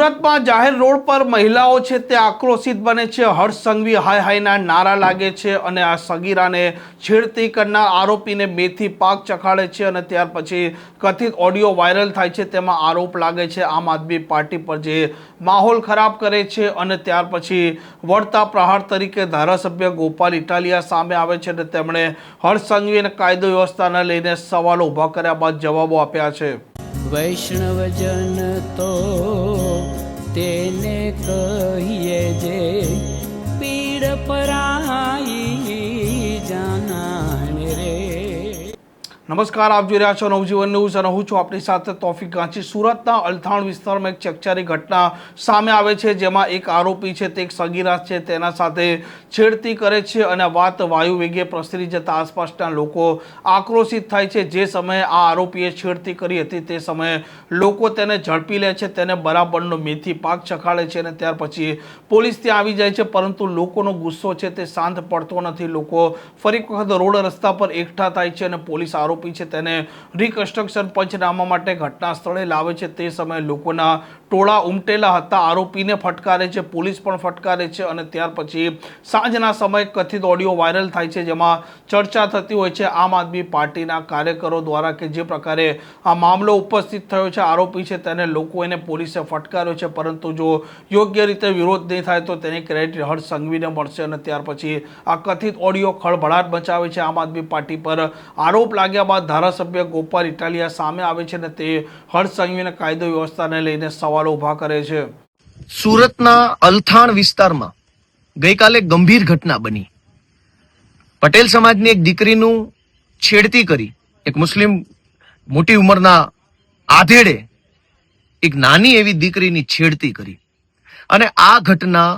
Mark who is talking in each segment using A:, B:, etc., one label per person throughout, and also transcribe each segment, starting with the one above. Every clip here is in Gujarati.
A: સુરતમાં જાહેર રોડ પર મહિલાઓ છે તે આક્રોશિત બને છે। હર્ષ સંઘવી હાય હાયના નારા લાગે છે અને આ સગીરાને છેડતી કરનાર આરોપીને મેથી પાક ચખાડે છે અને ત્યાર પછી કથિત ઓડિયો વાયરલ થાય છે। તેમાં આરોપ લાગે છે આમ આદમી પાર્ટી પર જે માહોલ ખરાબ કરે છે અને ત્યાર પછી વળતા પ્રહાર તરીકે ધારાસભ્ય ગોપાલ ઇટાલિયા સામે આવે છે અને તેમણે હર્ષ સંઘવીને કાયદો વ્યવસ્થાને લઈને સવાલો ઊભા કર્યા બાદ જવાબો આપ્યા છે।
B: વૈષ્ણવજન તો તેને કહીએ જે પીડ પરાઈ જાનાને રે।
A: નમસ્કાર, આપ જોઈ રહ્યા છો નવજીવન ન્યૂઝ અને હું છું આપણી સાથે તોફિક ગાંચી। સુરતના અલથાણ વિસ્તારમાં એક ચકચારી ઘટના સામે આવે છે જેમાં એક આરોપી છે તે એક સગીરા છે તેના સાથે છેડતી કરે છે અને વાત વાયુ વેગે પ્રસરી જતા આસપાસના લોકો આક્રોશિત થાય છે। જે સમયે આ આરોપીએ છેડતી કરી હતી તે સમયે લોકો તેને ઝડપી લે છે, તેને બરાબરનો મેથી પાક ચખાડે છે અને ત્યાર પછી પોલીસ ત્યાં આવી જાય છે, પરંતુ લોકોનો ગુસ્સો છે તે શાંત પડતો નથી। લોકો ફરી વખત રોડ રસ્તા પર એકઠા થાય છે અને પોલીસ આરોપી છે તેને રિકન્સ્ટ્રક્શન પંચનામા માટે ઘટના સ્થળે લાવે છે। તે સમયે લોકોના ટોળા ઉમટેલા હતા, આરોપીને ફટકારે છે, પોલીસ પણ ફટકારે છે અને ત્યાર પછી સાંજના સમયે કથિત ઓડિયો વાયરલ થાય છે જેમાં ચર્ચા થતી હોય છે આમ આદમી પાર્ટીના કાર્યકરો દ્વારા કે જે પ્રકારે આ મામલો ઉપસ્થિત થયો છે। આરોપી છે તેને લોકો એને પોલીસે ફટકાર્યો છે, પરંતુ જો યોગ્ય રીતે વિરોધ નહીં થાય તો તેની ક્રેડિટ હર્ષ સંઘવીને મળશે અને ત્યાર પછી આ કથિત ઓડિયો ખળભળાટ મચાવે છે। આમ આદમી પાર્ટી પર આરોપ લાગ્યા બાદ ધારાસભ્ય ગોપાલ ઇટાલિયા સામે આવે છે અને તે હર્ષ સંઘવીને કાયદો વ્યવસ્થાને લઈને સવાલો ઊભા કરે છે।
C: સુરતના અલથાણ વિસ્તારમાં ગઈકાલે ગંભીર ઘટના બની। પટેલ સમાજની એક દીકરીનું છેડતી કરી એક મુસ્લિમ મોટી ઉંમરના આધેડે એક નાની એવી દીકરીની છેડતી કરી અને આ ઘટના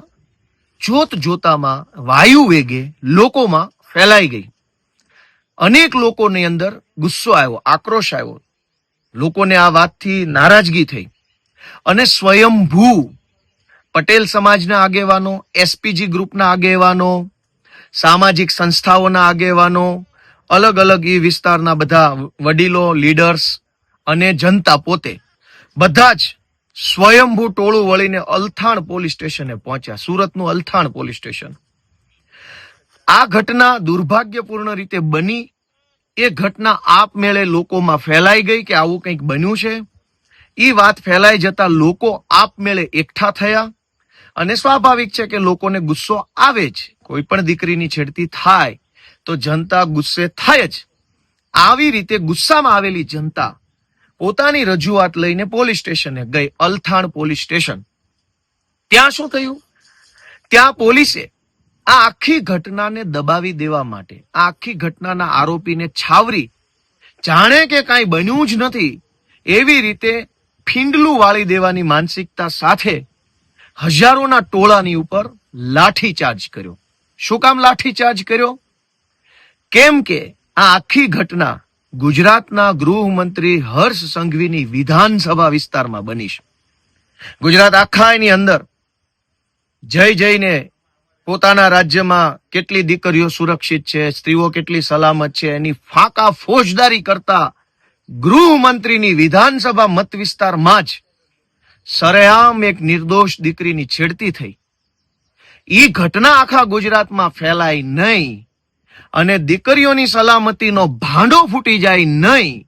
C: જોત જોતામાં વાયુ વેગે લોકોમાં ફેલાઈ ગઈ। અનેક લોકોની અંદર ગુસ્સો આવ્યો, આક્રોશ આવ્યો, લોકોને આ વાતથી નારાજગી થઈ અને સ્વયંભૂ પટેલ સમાજના આગેવાનો, એસપીજી ગ્રુપના આગેવાનો, સામાજિક સંસ્થાઓના આગેવાનો, અલગ અલગ એ વિસ્તારના બધા વડીલો, લીડર્સ અને જનતા પોતે બધા જ સ્વયંભૂ ટોળું વળીને અલથાણ પોલીસ સ્ટેશને પહોંચ્યા। સુરતનું અલથાણ પોલીસ સ્ટેશન। આ ઘટના દુર્ભાગ્યપૂર્ણ રીતે બની। એ ઘટના આપમેળે લોકોમાં ફેલાઈ ગઈ કે આવું કંઈક બન્યું છે। એ વાત ફેલાઈ જતા લોકો આપમેળે એકઠા થયા અને સ્વાભાવિક છે કે લોકોને ગુસ્સો આવે જ। કોઈ પણ દીકરીની છેડતી થાય તો જનતા ગુસ્સે થાય જ। આવી રીતે ગુસ્સામાં આવેલી જનતા પોતાની રજૂઆત લઈને પોલીસ સ્ટેશને ગઈ, અલથાણ પોલીસ સ્ટેશન। ત્યાં શું થયું? ત્યાં પોલીસે આ આખી ઘટનાને દબાવી દેવા માટે, આ આખી ઘટનાના આરોપીને છાવરી જાણે કે કાંઈ બન્યું જ નથી એવી રીતે ફીંડલું વાળી દેવાની માનસિકતા સાથે હજારોના ટોળાની ઉપર લાઠીચાર્જ કર્યો। શું કામ લાઠીચાર્જ કર્યો? કેમ કે આ આખી ઘટના ગુજરાતના ગૃહમંત્રી હર્ષ સંઘવીની વિધાનસભા વિસ્તારમાં બની છે। ગુજરાત આખાની અંદર જઈને પોતાના રાજ્યમાં કેટલી દીકરીઓ સુરક્ષિત છે, સ્ત્રીઓ કેટલી સલામત છે એની ફાંકા ફોજદારી કરતા ગૃહમંત્રીની વિધાનસભા મત વિસ્તારમાં જ સરેઆમ એક નિર્દોષ દીકરીની છેડતી થઈ। એ ઘટના આખા ગુજરાતમાં ફેલાય નહીં અને દીકરીઓની સલામતીનો ભાંડો ફૂટી જાય નહીં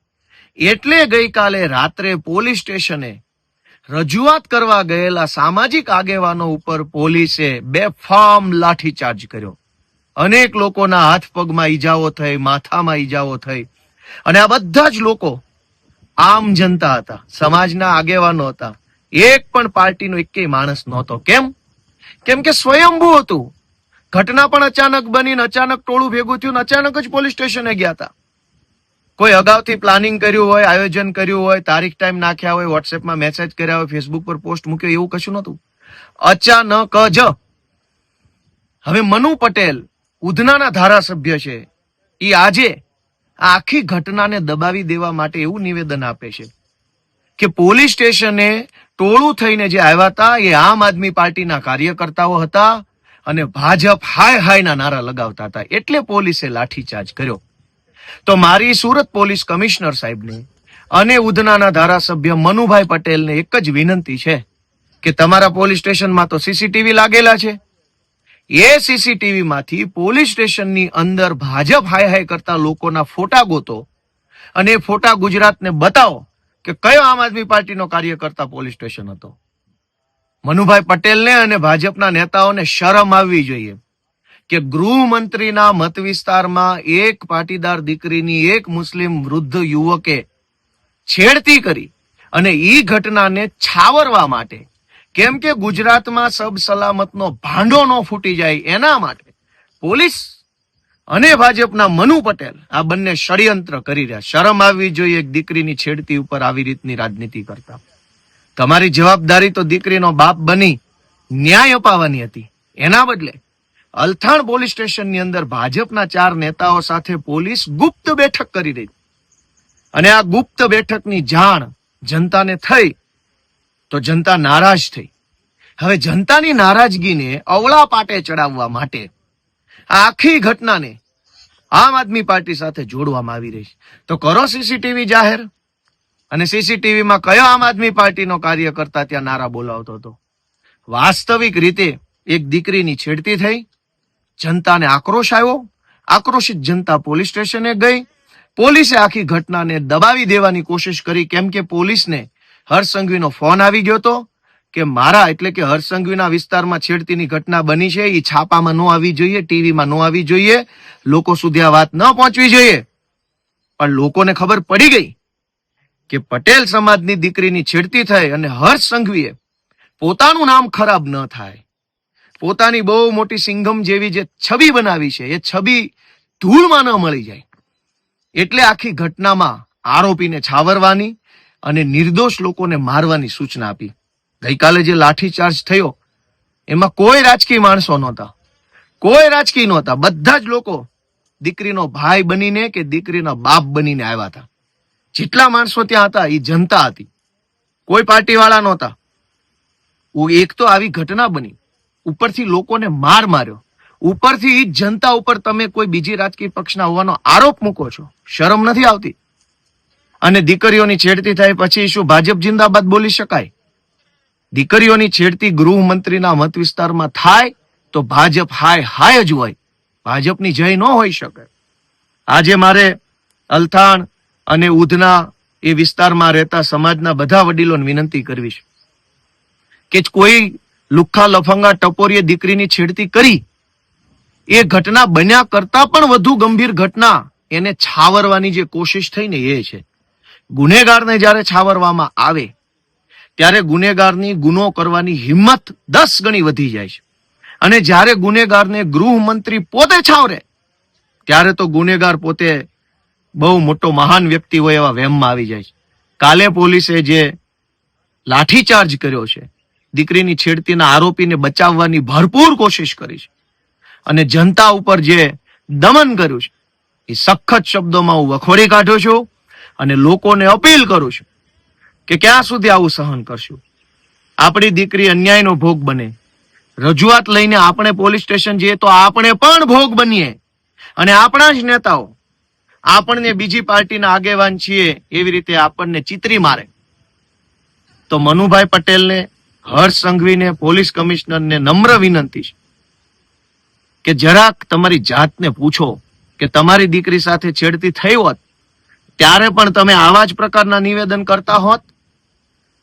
C: એટલે ગઈકાલે રાત્રે પોલીસ સ્ટેશને રજૂઆત કરવા ગયેલા સામાજિક આગેવાનો ઉપર પોલીસે બેફામ લાઠીચાર્જ કર્યો। અનેક લોકોના હાથ પગમાં ઈજાઓ થઈ, માથામાં ઈજાઓ થઈ અને આ બધા જ લોકો આમ જનતા હતા, સમાજના આગેવાનો હતા, એક પણ પાર્ટીનો એકેય માણસ નહોતો। કેમ કે સ્વયંભૂ હતું। ઘટના પણ અચાનક બની, અચાનક ટોળું ભેગું થયું, અચાનક જ પોલીસ સ્ટેશને ગયા હતા। કોઈ અગાઉથી પ્લાનિંગ કર્યું હોય, આયોજન કર્યું હોય, તારીખ ટાઈમ નાખ્યા હોય, વોટ્સએપમાં મેસેજ કર્યા હોય, ફેસબુક પર પોસ્ટ મૂક્યો, એવું કશું નહોતું, અચાનક જ। હવે મનુ પટેલ ઉધનાના ધારાસભ્ય છે, એ આજે આ આખી ઘટનાને દબાવી દેવા માટે એવું નિવેદન આપે છે કે પોલીસ સ્ટેશને ટોળું થઈને જે આવ્યા હતા એ આમ આદમી પાર્ટીના કાર્યકર્તાઓ હતા અને ભાજપ હાય હાયના નારા લગાવતા હતા એટલે પોલીસે લાઠીચાર્જ કર્યો। તો મારી સુરત પોલીસ કમિશનર સાહેબને અને ઉધનાના ધારાસભ્ય મનુભાઈ પટેલને એક જ વિનંતી છે કે તમારા પોલીસ સ્ટેશનમાં તો સીસીટીવી લાગેલા છે. એ સીસીટીવી માંથી પોલીસ સ્ટેશનની અંદર ભાજપ હાય હાય કરતા લોકોના ફોટા ગોતો અને એ ફોટા ગુજરાતને બતાવો કે કયો આમ આદમી પાર્ટીનો કાર્યકર્તા પોલીસ સ્ટેશન હતો. મનુભાઈ પટેલને અને ભાજપના નેતાઓને શરમ આવવી જોઈએ કે ગૃહમંત્રીના મત વિસ્તારમાં એક પાટીદાર દીકરીની એક મુસ્લિમ વૃદ્ધ યુવકે છેડતી કરી અને ઈ ઘટનાને છાવરવા માટે, કેમ કે ગુજરાતમાં સબ સલામતનો ભાંડો ન ફૂટી જાય એના માટે પોલીસ અને ભાજપના મનુ પટેલ આ બંને ષડયંત્ર કરી રહ્યા. શરમ આવવી જોઈએ એક દીકરીની છેડતી ઉપર આવી રીતની રાજનીતિ કરતા. તમારી જવાબદારી તો દીકરીનો બાપ બની ન્યાય અપાવવાની હતી. એના બદલે અલથાણ પોલીસ સ્ટેશનની અંદર ભાજપના 4 નેતાઓ સાથે પોલીસ ગુપ્ત બેઠક કરી રહી અને આ ગુપ્ત બેઠકની જાણ જનતાને થઈ તો જનતા નારાજ થઈ. હવે જનતાની નારાજગીને અવળા પાટે ચડાવવા માટે આ આખી ઘટનાને આમ આદમી પાર્ટી સાથે જોડવામાં આવી રહી છે. તો કરો સીસીટીવી જાહેર. અને સીસીટીવીમાં કયો આમ આદમી પાર્ટીનો કાર્યકર્તા ત્યાં નારા બોલાવતો હતો. વાસ્તવિક રીતે એક દીકરીની છેડતી થઈ, જનતાને આક્રોશ આવ્યો, આક્રોશિત જનતા પોલીસ સ્ટેશને ગઈ. પોલીસે આખી ઘટનાને દબાવી દેવાની કોશિશ કરી, કેમ કે પોલીસને હર્ષ સંઘવીનો ફોન આવી ગયો હતો કે મારા એટલે કે હર્ષ સંઘવીના વિસ્તારમાં છેડતીની ઘટના બની છે, એ છાપામાં ન આવી જોઈએ, ટીવીમાં ન આવી જોઈએ, લોકો સુધી આ વાત ન પહોંચવી જોઈએ. પણ લોકોને ખબર પડી ગઈ કે પટેલ સમાજની દીકરીની છેડતી થઈ અને હર્ષ સંઘવીએ પોતાનું નામ ખરાબ ન થાય, પોતાની બહુ મોટી સિંઘમ જેવી જે છબી બનાવી છે એ છબી ધૂળમાં ન મળી જાય, એટલે આખી ઘટનામાં આરોપીને છાવરવાની અને નિર્દોષ લોકોને મારવાની સૂચના આપી. ગઈકાલે જે લાઠીચાર્જ થયો એમાં કોઈ રાજકીય માણસો નહોતા, કોઈ રાજકીય નહોતા. બધા જ લોકો દીકરીનો ભાઈ બનીને કે દીકરીનો બાપ બનીને આવ્યા હતા. જેટલા માણસો ત્યાં હતા એ જનતા હતી, કોઈ પાર્ટી વાળા નહોતા. એક તો આવી ઘટના બની, ઉપરથી લોકોને માર માર્યો, ઉપરથી જનતા ઉપર તમે કોઈ બીજી રાજકીય પક્ષના હોવાનો આરોપ મૂકો છો. શરમ નથી આવતી? અને દીકરીઓની છેડતી થાય પછી શું ભાજપ જિંદાબાદ બોલી શકાય? દીકરીઓની છેડતી ગૃહમંત્રીના મત વિસ્તારમાં થાય તો ભાજપ હાય હાય જ હોય, ભાજપની જય ન હોઈ શકે. આજે મારે અલથાણ અને ઉધના એ વિસ્તારમાં રહેતા સમાજના બધા વડીલોને વિનંતી કરવી છે કે કોઈ લુખ્ખા લફંગા ટપોરીએ દીકરીની છેડતી કરી, એ ઘટના બન્યા કરતા પણ વધુ ગંભીર ઘટના એને છાવરવાની જે કોશિશ થઈ ને એ છે. ગુનેગારને જ્યારે છાવરવામાં આવે ત્યારે ગુનેગારની ગુનો કરવાની હિંમત 10 ગણી વધી જાય છે. અને જ્યારે ગુનેગારને ગૃહમંત્રી પોતે છાવરે ત્યારે તો ગુનેગાર પોતે બહુ મોટો મહાન વ્યક્તિ હોય એવા વહેમમાં આવી જાય છે. કાલે પોલીસે જે લાઠીચાર્જ કર્યો છે, દીકરીની છેડતીના આરોપીને બચાવવાની ભરપૂર કોશિશ કરી છે અને જનતા ઉપર જે દમન કર્યું છે એ સખત શબ્દોમાં હું વખોડી કાઢું છું અને લોકોને અપીલ કરું છું કે ક્યાં સુધી આવું સહન કરશું. આપણી દીકરી અન્યાયનો ભોગ બને, રજૂઆત લઈને આપણે પોલીસ સ્ટેશન જઈએ તો આપણે પણ ભોગ બનીએ અને આપણા જ નેતાઓ આપણને બીજી પાર્ટીના આગેવાન છીએ એવી રીતે આપણને ચીતરી મારે. તો મનુભાઈ પટેલને, હર્ષ સંઘવીને, પોલીસ કમિશનરને નમ્ર વિનંતી છે કે જરાક તમારી જાતને પૂછો કે તમારી દીકરી સાથે છેડતી થઈ હોત ત્યારે પણ તમે આવા જ પ્રકારના નિવેદન કરતા હોત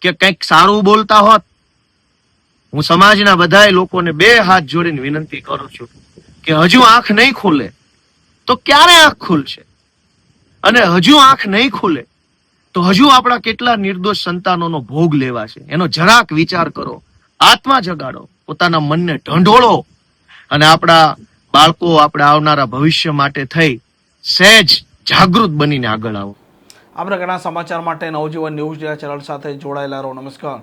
C: કે કંઈક સારું બોલતા હોત? હું સમાજના બધાય લોકોને 2 હાથ જોડીને વિનંતી કરું છું કે હજુ આંખ નહીં ખુલે તો ક્યારે આંખ ખુલશે? અને હજુ આંખ નહીં ખુલે તો હજુ આપણા કેટલા નિર્દોષ સંતાનોનો ભોગ લેવા છે, એનો જરાક વિચાર કરો, આત્મા જગાડો, પોતાના મનને ઢંઢોળો અને આપણા બાળકો, આપણા આવનારા ભવિષ્ય માટે થઈ સહેજ જાગૃત બનીને આગળ આવો.
A: આ પ્રકારના સમાચાર માટે નવજીવન ન્યૂઝ ચેનલ સાથે જોડાયેલા રહો. નમસ્કાર.